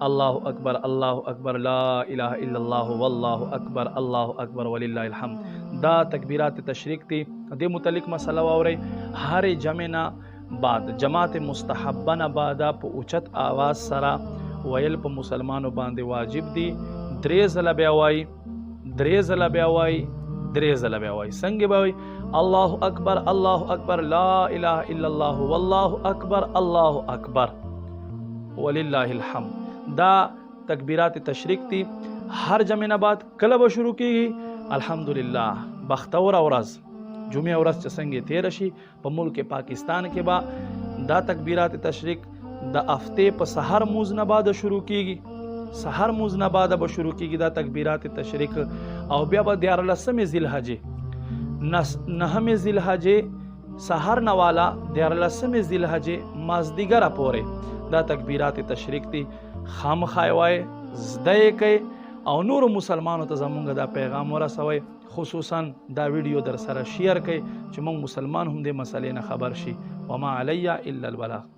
الله اکبر الله اکبر لا اله الا الله والله اکبر الله اکبر ولله الحمد دا تکبیرات تشریق دي د متعلق مسله واوري هر جمعنا بعد جماعت مستحبه نه بعد په اوچت आवाज سره ویل په مسلمانو باندې واجب دي درې ځله بیا وای درې ځله بیا وای درې ځله بیا وای څنګه به وای الله اکبر لا اله الا الله والله اکبر الله اکبر ولله الحمد دا تکبیرات تشریق دي هر جمعه بعد کله به شروع کیږي الحمدلله بختور ورځ جمعه ورځ چې څنګه تیر شي په ملک پاکستان کې با دا تکبیرات تشریق د هفته په سحر موز نه بعد شروع کیږي سحر موز نه بعد به شروع کیږي دا تکبیرات تشریق او بیا به 14 ذی الحجه 9 ذی الحجه سحر نوالا 14 ذی الحجه مازدیګر پورې دا تکبیرات تشریق دي خامخای وای زده کوي او نور مسلمانانو ته زمونږ دا پیغام ورسوي خصوصا دا ویډیو در سره شیر کوي چې موږ مسلمان هم دې مسلې نه خبر شي وما علی الا البلاغ